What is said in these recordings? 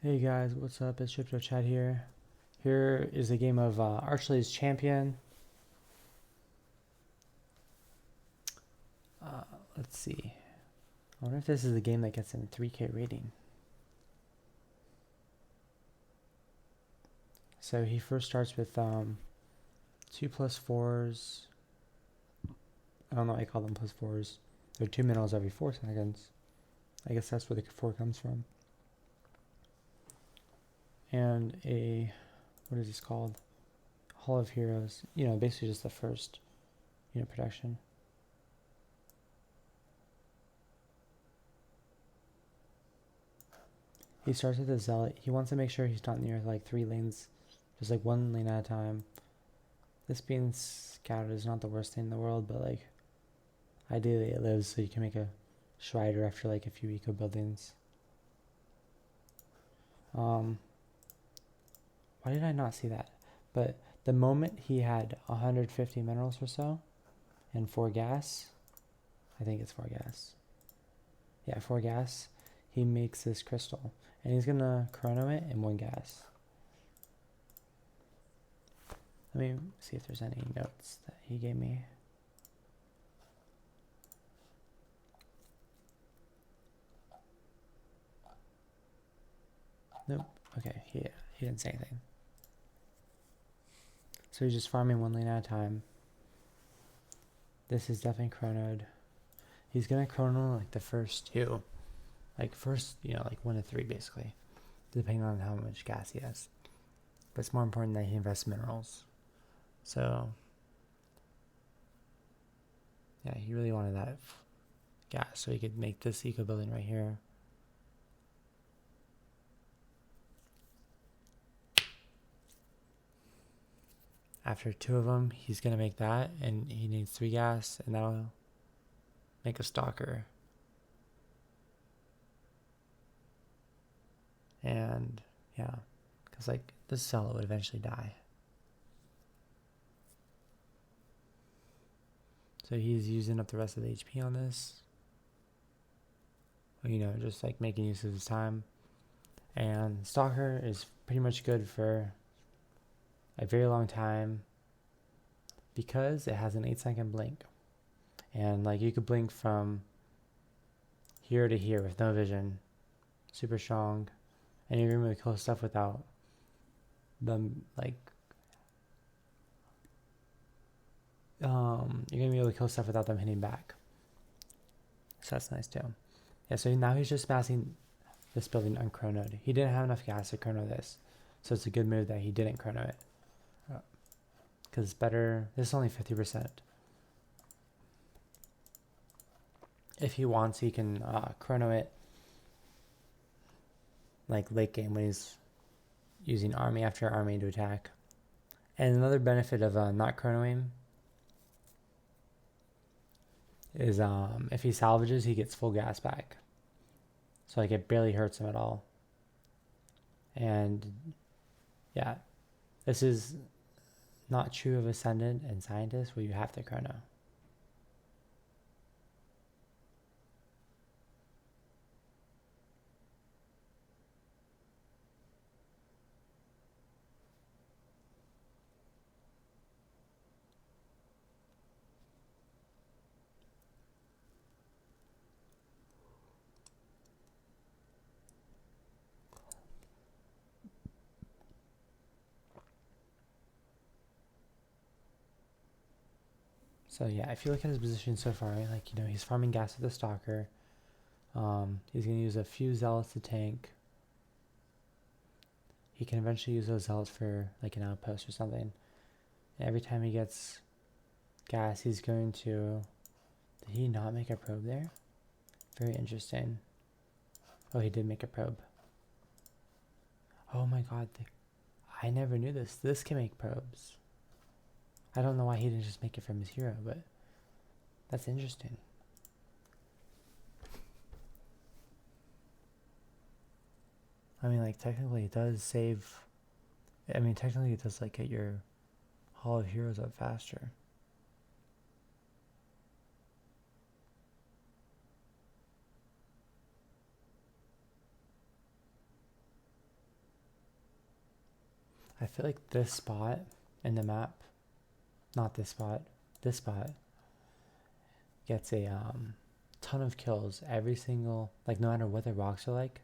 Hey guys, what's up? It's Crypto Chat here. Here is a game of Archlei's Champion. Let's see. I wonder if this is the game that gets in 3K rating. So he first starts with 2+4s. I don't know why I call them +4s. They're 2 minerals every 4 seconds. I guess that's where the 4 comes from. And a, what is this called? Hall of Heroes. Basically just the first unit production. He starts with a zealot. He wants to make sure he's not near like 3 lanes, just like 1 lane at a time. This being scattered is not the worst thing in the world, but like ideally it lives so you can make a Shrider after like a few eco buildings. Why did I not see that? But the moment he had 150 minerals or so and 4 gas, I think it's 4 gas. Yeah, 4 gas. He makes this crystal, and he's gonna chrono it in 1 gas. Let me see if there's any notes that he gave me. Nope. Okay, he didn't say anything. So he's just farming 1 lane at a time. This is definitely chronoed. He's gonna chrono like the first 2. Like first, like 1 to 3 basically. Depending on how much gas he has. But it's more important that he invests minerals. So yeah, he really wanted that gas so he could make this eco building right here. After 2 of them, he's going to make that, and he needs 3 gas, and that'll make a Stalker. And, yeah, because, like, this zealot would eventually die. So he's using up the rest of the HP on this. Just, like, making use of his time. And Stalker is pretty much good for a very long time because it has an 8-second blink, and like you could blink from here to here with no vision, super strong, and you're gonna be able to kill stuff without them you're gonna be able to kill stuff without them hitting back. So that's nice too. Yeah, so now he's just passing this building UNchronoed. He didn't have enough gas to chrono this, so it's a good move that he didn't chrono it. Because it's better. This is only 50%. If he wants, he can chrono it like late game when he's using army after army to attack. And another benefit of not chronoing is if he salvages, he gets full gas back. So like it barely hurts him at all. And yeah, this is not true of Ascendant and Scientist where you have to chrono. So yeah, if you look at his position so far, like he's farming gas with the Stalker. He's gonna use a few zealots to tank. He can eventually use those zealots for like an outpost or something. And every time he gets gas, he's going to. Did he not make a probe there? Very interesting. Oh, he did make a probe. Oh my god, I never knew this. This can make probes. I don't know why he didn't just make it from his hero, but that's interesting. I mean, like, technically it does save. I mean, technically it does, like, get your Hall of Heroes up faster. I feel like this spot in the map, not this spot gets a ton of kills every single, like no matter what the rocks are like,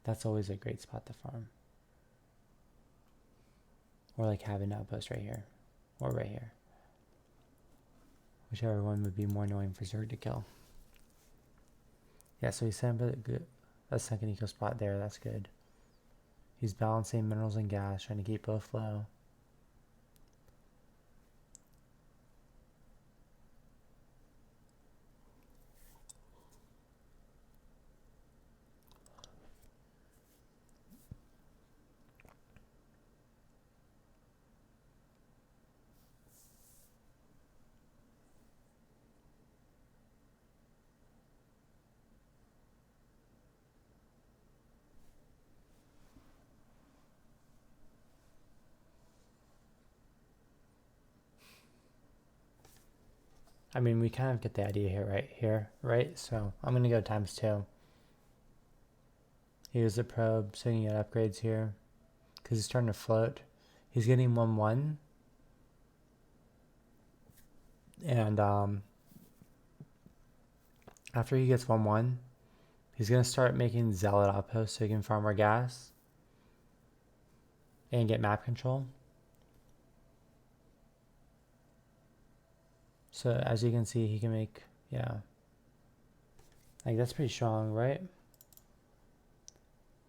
that's always a great spot to farm. Or like have an outpost right here, or right here. Whichever one would be more annoying for Zerg to kill. Yeah, so he's set up a second eco spot there, that's good. He's balancing minerals and gas, trying to keep both low. I mean, we kind of get the idea here, right? So I'm going to go ×2. Here's the probe, so you can get upgrades here. Because he's starting to float. He's getting 1-1. And after he gets 1-1, he's going to start making zealot outposts so he can farm more gas. And get map control. So as you can see, he can make, yeah. Like that's pretty strong, right?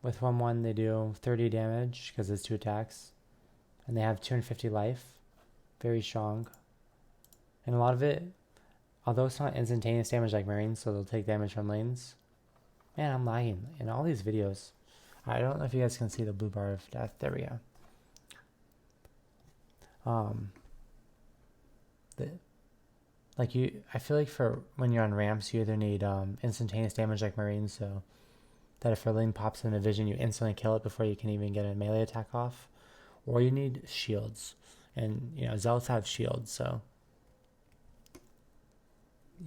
With 1-1 they do 30 damage because it's 2 attacks. And they have 250 life. Very strong. And a lot of it, although it's not instantaneous damage like Marines, so they'll take damage from lanes. Man, I'm lagging in all these videos. I don't know if you guys can see the blue bar of death. There we go. I feel like for when you're on ramps, you either need instantaneous damage like Marines, so that if a lane pops in a vision, you instantly kill it before you can even get a melee attack off, or you need shields, and zealots have shields, so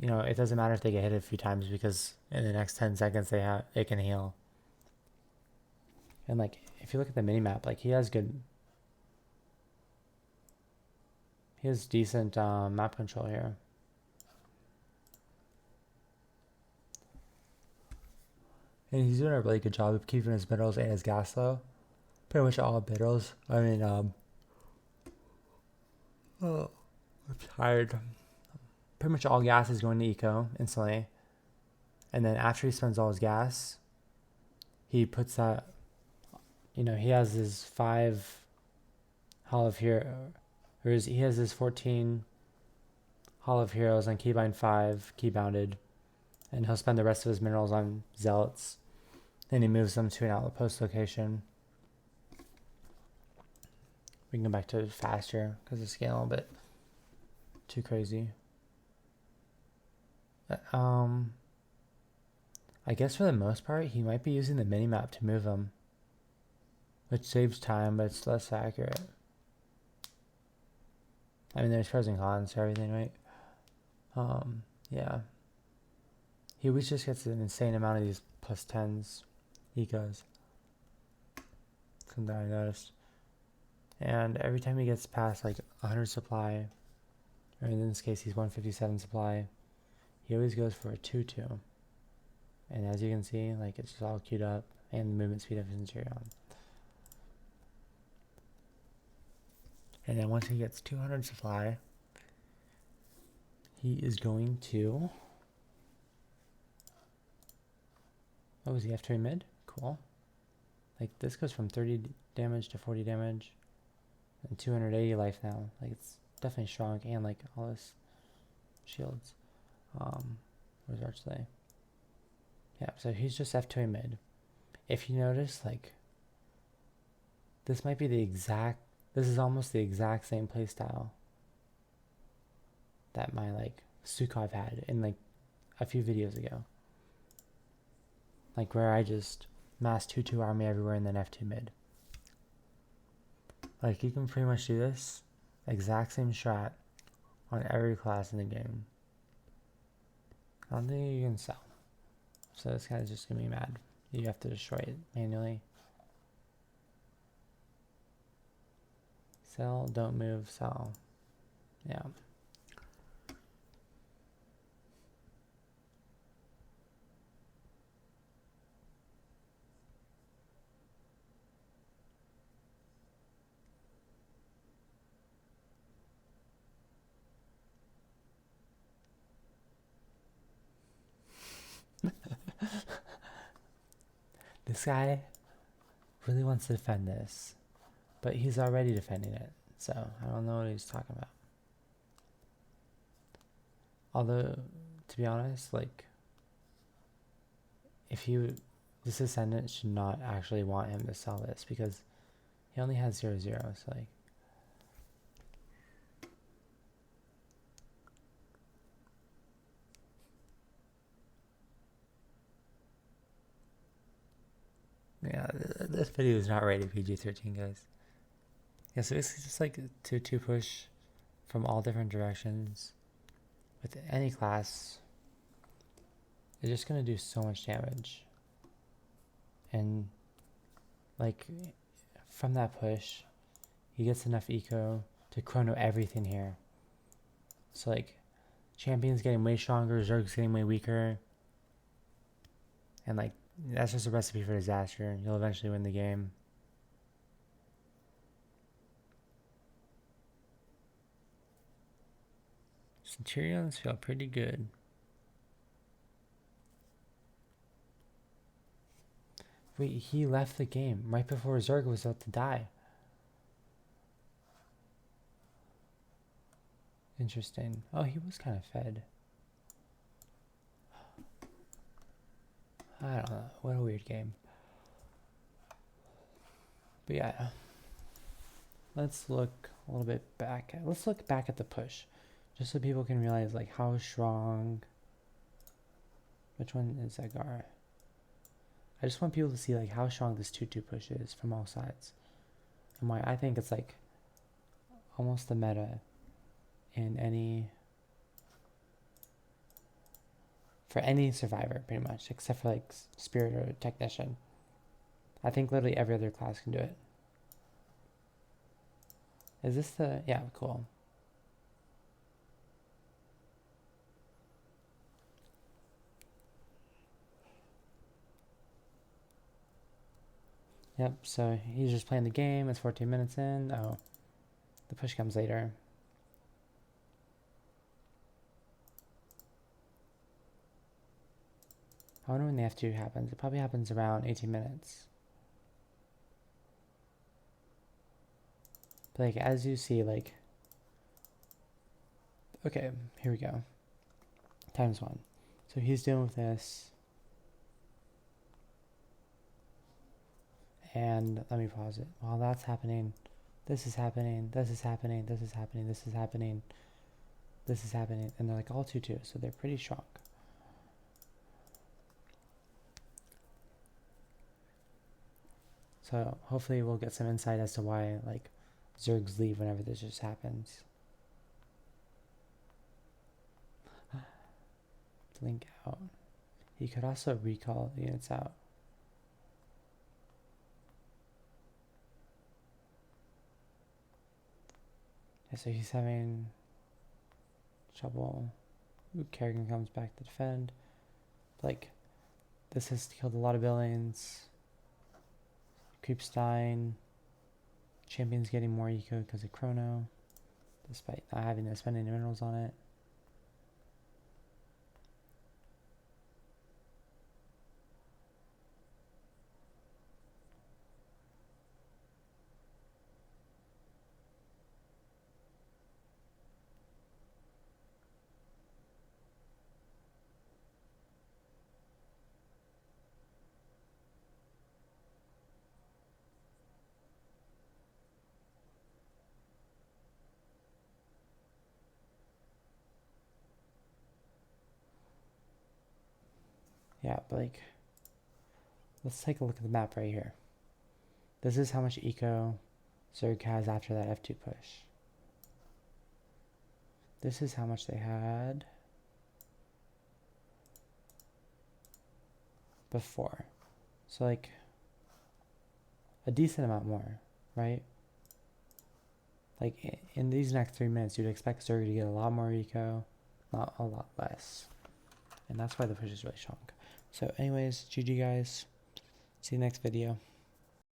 it doesn't matter if they get hit a few times because in the next 10 seconds they can heal. And like if you look at the mini map, like he has decent map control here. And he's doing a really good job of keeping his minerals and his gas low. Pretty much all minerals. I mean, I'm tired. Pretty much all gas is going to eco instantly. And then after he spends all his gas, he puts that, he has his 5 Hall of Hero, or he has his 14 Hall of Heroes on keybind 5, keybounded. And he'll spend the rest of his minerals on zealots. Then he moves them to an outpost location. We can go back to faster because it's getting a little bit too crazy. I guess for the most part, he might be using the minimap to move them, which saves time, but it's less accurate. I mean, there's pros and cons to everything, right? Yeah. He always just gets an insane amount of these +10s, ecos. Something I noticed. And every time he gets past like 100 supply, or in this case he's 157 supply, he always goes for a 2-2. And as you can see, like it's just all queued up, and the movement speed efficiency on. And then once he gets 200 supply, he is going to... Oh, is he F2 mid? Cool. Like, this goes from 30 damage to 40 damage. And 280 life now. Like, it's definitely strong. And, like, all this shields. Where's Archlei? Yeah, so he's just F2 mid. If you notice, like, this might be the exact... This is almost the exact same playstyle that my, like, Sukhov had in, like, a few videos ago. Like where I just mass 2-2 army everywhere and then F2 mid. Like you can pretty much do this exact same strat on every class in the game. I don't think you can sell. So this guy's just gonna be mad. You have to destroy it manually. Sell, don't move, sell. Yeah. This guy really wants to defend this, but he's already defending it, so I don't know what he's talking about. Although, to be honest, like, this ascendant should not actually want him to sell this because he only has 0, 0, so like, yeah, this video is not rated PG-13, guys. Yeah, so it's just like to push from all different directions with any class. It's just gonna do so much damage, and like from that push, he gets enough eco to chrono everything here. So like, champion's getting way stronger, Zerg's getting way weaker, and like, that's just a recipe for disaster. You'll eventually win the game. Centurions feel pretty good. Wait, he left the game right before Zerg was about to die. Interesting. Oh, he was kind of fed. I don't know. What a weird game. But yeah. Let's look a little bit back. Let's look back at the push. Just so people can realize like how strong. Which one is Zagar? I just want people to see like how strong this 2-2 push is from all sides. And why I think it's like almost the meta in for any survivor pretty much, except for like spirit or technician. I think literally every other class can do it. Is this the, yeah, cool. Yep, so he's just playing the game. It's 14 minutes in. Oh, the push comes later. I wonder when the F2 happens. It probably happens around 18 minutes. But like, as you see, like, okay, here we go. ×1. So he's dealing with this. And let me pause it. While that's happening, this is happening, this is happening, this is happening, this is happening, this is happening. And they're like all 2-2, so they're pretty strong. So hopefully we'll get some insight as to why like Zergs leave whenever this just happens. Link out. He could also recall the units out. Yeah, so he's having trouble. Ooh, Kerrigan comes back to defend. Like, this has killed a lot of buildings. Creeps dying. Champion's getting more eco because of Chrono, despite not having to spend any minerals on it. Yeah, but like, let's take a look at the map right here. This is how much eco Zerg has after that F2 push. This is how much they had before. So like, a decent amount more, right? Like in these next 3 minutes, you'd expect Stalker to get a lot more eco, not a lot less. And that's why the push is really strong. So anyways, GG guys. See you next video.